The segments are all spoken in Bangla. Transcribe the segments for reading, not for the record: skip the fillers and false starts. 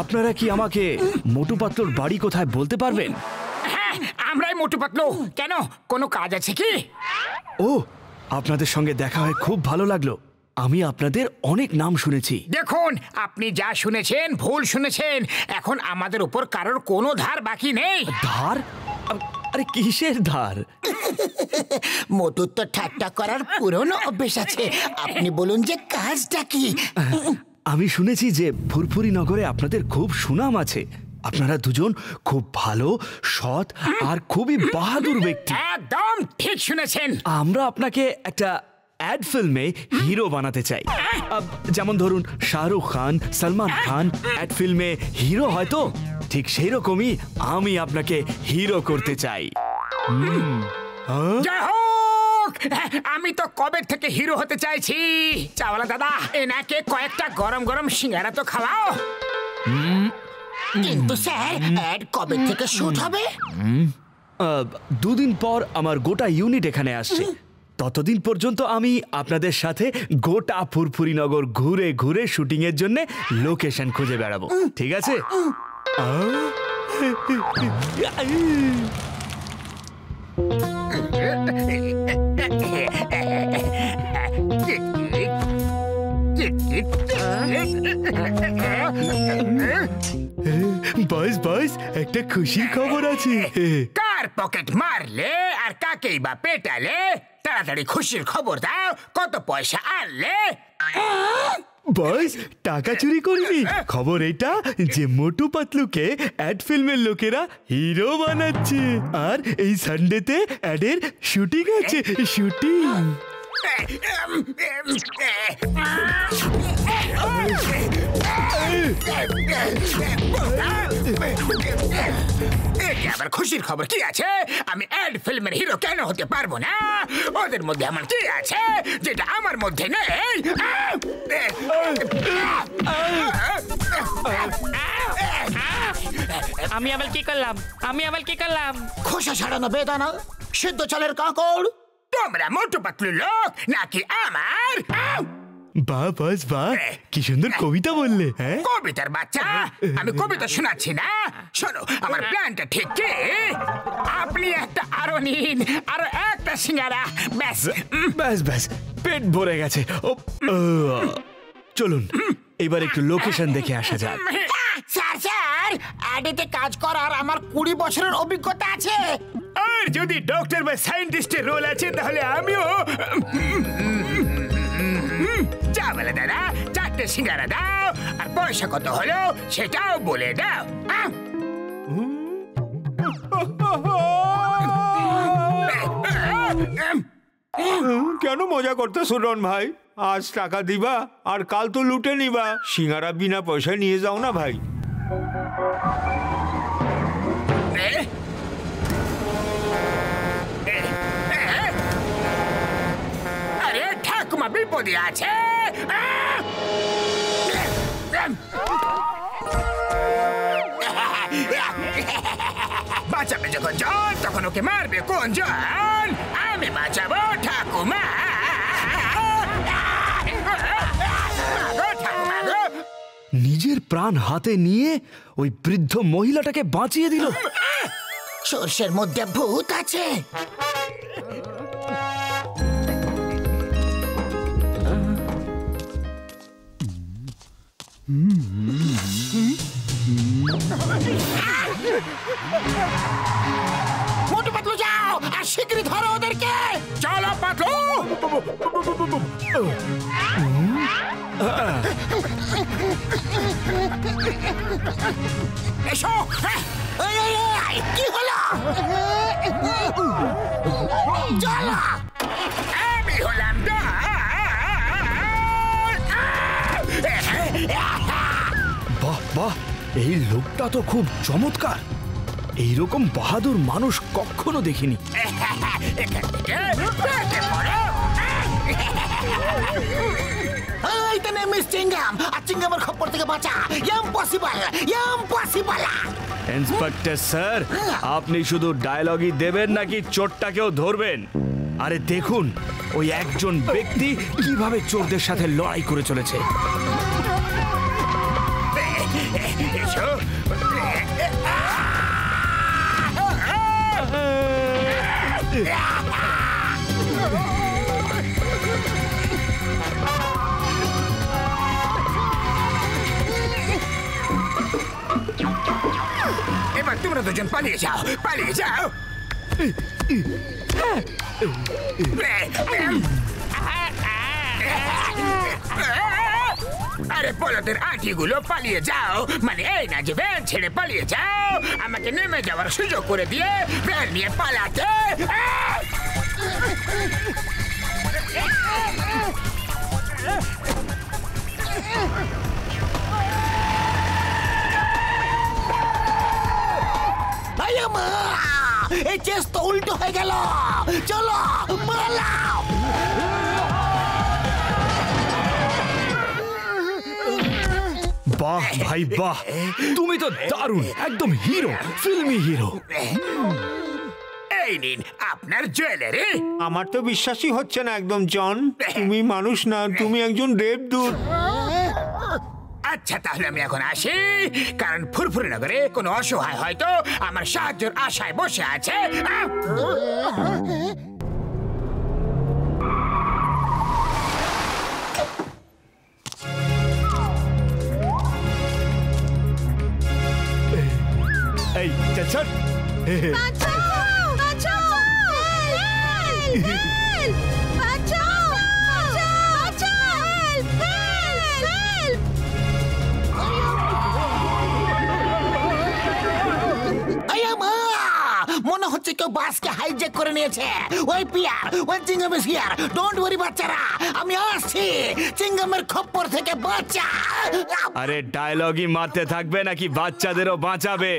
আপনারা কি আমাকে মোটু পাতলুর বাড়ি কোথায় বলতে পারবেন? হ্যাঁ, আমরাই মোটু পাতলু। কেন, কোনো কাজ আছে কি? ও, আপনাদের সঙ্গে দেখা হয়ে খুব ভালো লাগলো। আমি আপনাদের অনেক নাম শুনেছি। দেখুন, আপনি যা শুনেছেন ভুল শুনেছেন। এখন আমাদের উপর কারোর কোনো ধার বাকি নেই। ধার? আরে কিসের ধার? মোটুর তো ঠাট্টা করার পুরনো অভ্যেস আছে। আপনি বলুন যে কাজটা কি? আমি শুনেছি যে ফুরফুরি নগরে আপনাদের খুব সুনাম আছে। আপনারা দুজন খুব ভালো, সৎ আর খুবই বাহাদুর ব্যক্তি। একদম ঠিক শুনেছেন। আমরা আপনাকে একটা অ্যাড ফিল্মে হিরো বানাতে চাই। যেমন ধরুন শাহরুখ খান, সালমান খান অ্যাড ফিল্মে হিরো হয়তো ঠিক সেই রকমই আমি আপনাকে হিরো করতে চাই। যাই হোক, আমি তো কবে থেকে হিরো হতে চাইছি। চাওয়ালা দাদা, এনাকে কয়েকটা গরম গরম সিঙ্গারা তো খাওয়াও। কিন্তু স্যার, অ্যাড কবে থেকে শুট হবে? 2 দিন পর আমার গোটা ইউনিট এখানে আসছে। ততদিন পর্যন্ত আমি আপনাদের সাথে গোটা ফুরফুরি নগর ঘুরে ঘুরে শুটিং এর জন্য লোকেশন খুঁজে বেড়াবো। ঠিক আছে? বস বস, একটা খুশির খবর আছে। কার পকেট মারলে আর কাকেই বা পেটালে? তাড়াতাড়ি খুশির খবর দাও। কত পয়সা আনলে? বস, টাকা চুরি করিনি। খবর এটা যে মোটু পাতলুকে অ্যাড ফিল্মের লোকেরা হিরো বানাচ্ছে। আর এই সানডেতে অ্যাডের শুটিং আছে। শুটিং আবার খুশির খবর কি আছে? আমি অ্যাড ফিল্মের হিরো কেন হতে পারবো না? ওদের মধ্যে এমন কি আছে যেটা আমার মধ্যে নেই? আমি আবার কি করলাম? খোসা ছাড়ানো বেদানা, সিদ্ধ চালের কাঁকড়। তোমরা মোটু পাতলু লোক নাকি আমার? বাহ বস বাহ, কি সুন্দর কবিতা বললে। হ্যাঁ, কবিতার বাচ্চা, আমি কবিতা শোনাচ্ছি না। শোনো, আমার প্ল্যানটা ঠিক কি? আপনি একটা আরো নিন, আরো একটা সিঙ্গারা। ব্যাস ব্যাস ব্যাস, পেট ভরে গেছে। চলুন এবার একটু লোকেশন দেখে আসা যাক। স্যার স্যার, অ্যাডেতে কাজ করার আমার 20 বছরের অভিজ্ঞতা আছে। আর যদি ডক্টর বা সায়েন্টিস্টের রোল আছে তাহলে আমিও। যা বলে দাদা, 4টে সিঙ্গারা দাও। আর পয়সা কত হলো সেটাও বলে দাও। কেন মজা করতে সুরন ভাই? আজ টাকা দিবা আর কাল তো লুটে নিবা। সিঙ্গারা বিনা পয়সায় নিয়ে যাও না ভাই। আরে ঠাকুমা বিপদে আছে। বাঁচাবে যখন জন, তখন ওকে মারবে কোন জন? আমি বাঁচাবো ঠাকুমা। নিজের প্রাণ হাতে নিয়ে ওই বৃদ্ধ মহিলাটাকে বাঁচিয়ে দিল। সর্ষের মধ্যে ভূত আছে। মোটু পাতলু যাও আর শিগগিরই ধরো ওদেরকে। চলো পাতলু। এসো। কি হলো? চলো। আমি হলাম বাহ বাহ, এই লোকটা তো খুব চমৎকার। এইরকম বাহাদুর মানুষ কখনো দেখিনি। চিংগাম আর চিংগামের খপ্পর থেকে বাঁচা। Impossible, impossible. ইন্সপেক্টর স্যার, আপনি শুধু ডায়লগই দেবেন নাকি চোরটাকেও ধরবেন? আরে দেখুন ওই একজন ব্যক্তি কিভাবে চোরদের সাথে লড়াই করে চলেছে। এসো। এবার তোমরা দুজন পালিয়ে যাও, পালিয়ে যাও। আরে বলদের আঁটিগুলো পালিয়ে যাও, মানে এই না যে ভ্যান ছেড়ে পালিয়ে যাও, আমাকে নেমে যাওয়ার সুযোগ করে দিয়ে ভ্যান নিয়ে পালাতে। এই চেস তো উল্টো হয়ে গেল, চলো পালাও। বাহ ভাই বাহ, তুমি তো দারুণ, একদম হিরো, ফিল্মি হিরো। এই নিন আপনার জুয়েলারি। আমার তো বিশ্বাসই হচ্ছে না একদম জন, তুমি মানুষ না, তুমি একজন দেবদূত। আচ্ছা তাহলে আমি এখন আসি, কারণ ফুরফুরি নগরে কোনো অসহায় হয়তো আমার সাহায্যের আশায় বসে আছে। এই চল মনে হচ্ছে কেউ বাসকে হাইজ্যাক করে নিয়েছে। ওই পিয়ার, ওই চিংগাম ইজ হিয়ার, ডোন্ট ওয়ারি বাচ্চারা, আমি আসছি চিংগামের খপ্পর থেকে বাঁচা। আরে ডায়লগই মারতে থাকবে নাকি বাচ্চাদেরও বাঁচাবে?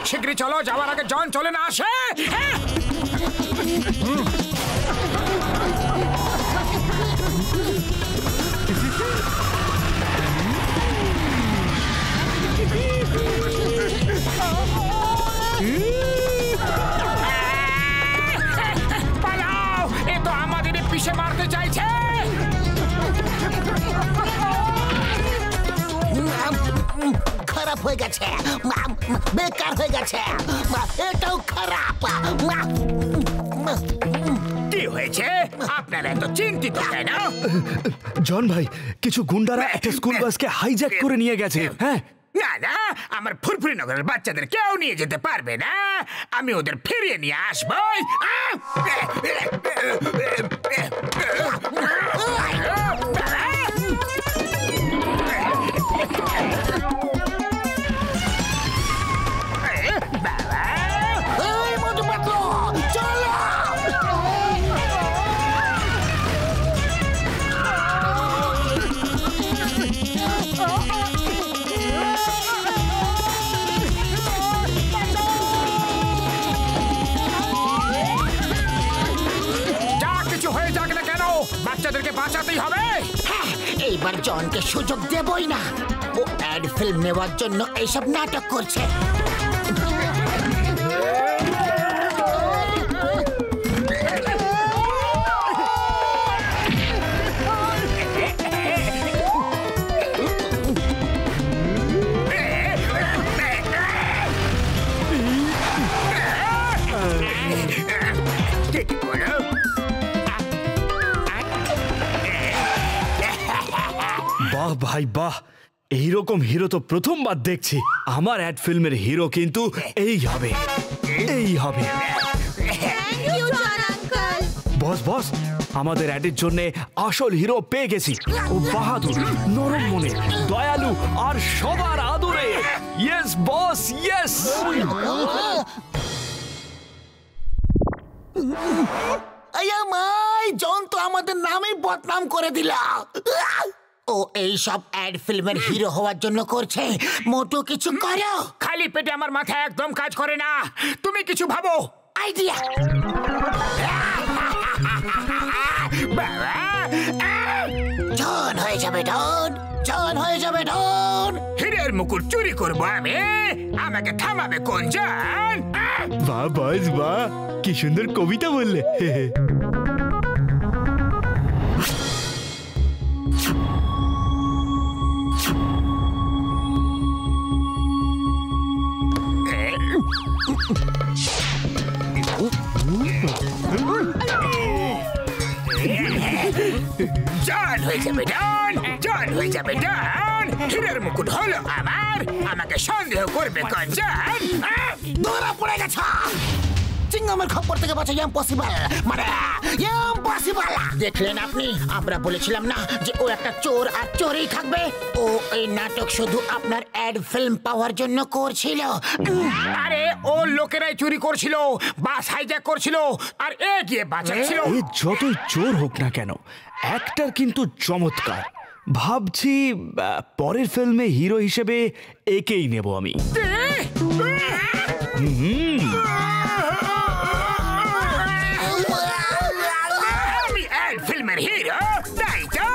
শীঘ্রই চলো, যাওয়ার আগে জন চলে না আসে। পালাও, এ তো আমাদের পিছে মারতে চাইছে। খারাপ হয়ে গেছে, বেকার হয়ে গেছে, এটাও খারাপ। কি হয়েছে? আপনারা এত চিন্তিত কেন? জন ভাই, কিছু গুন্ডারা একটা স্কুল বাসকে হাইজ্যাক করে নিয়ে গেছে। হ্যাঁ না না, আমার ফুরফুরি নগরের বাচ্চাদের কেউ নিয়ে যেতে পারবে না, আমি ওদের ফিরিয়ে নিয়ে আসবো। বাচ্চাদেরকে বাঁচাতেই হবে। এইবার জনকে সুযোগ দেবই না, ও অ্যাড ফিল্ম নেওয়ার জন্য এইসব নাটক করছে। বাহ ভাই বাহ, এইরকম হিরো তো প্রথমবার দেখছি। আমার অ্যাড ফিল্মের হিরো কিন্তু এই হবে, এই হবে। বস বস, আমাদের অ্যাডের জন্য আসল হিরো পেয়ে গেছি। ও বাহাদুর, নরম মনে, দয়ালু আর সবার আদরে। Yes boss, yes. জন তো আমাদের নামেই বদনাম করে দিল। ও এই সব অ্যাড ফিল্মের হিরো হওয়ার জন্য করছে, মোটো কিছু করো। খালি পেটে আমার মাথা একদম কাজ করে না, তুমি কিছু ভাবো। আইডিয়া। জন হয়ে যাবে ডন, জন হয়ে যাবে ডন। মুকুট চুরি করবো আমি? আমাকে থামাবে কোনজন? বাহ বস বাহ, কি সুন্দর কবিতা বললে। জল হয়ে যাবে ডন, জল হয়ে যাবে ডন। হীরের মুকুট হলো আমার, আমাকে সন্দেহ করবে কোনজন? ধরা পড়ে গেছ। চিংগামের খপ্পর থেকে বাঁচা ইম্পসিবল, মানে ইম্পসিবল। দেখলেন আপনি, আমরা বলেছিলাম না যে ও একটা চোর আর চোরই থাকবে। ও এই নাটক শুধু আপনার অ্যাড ফিল্ম পাওয়ার জন্য করছিল। আরে ও লোকেরাই চুরি করছিল, বাস হাইজ্যাক করছিল, আর এ গিয়ে বাঁচাচ্ছিল। এ যতই চোর হোক না কেন, অ্যাক্টর কিন্তু চমৎকার। ভাবছি পরের ফিল্মে হিরো হিসেবে একেই নেব আমি। আমি অ্যাড ফিল্মের হিরো, তাই তো?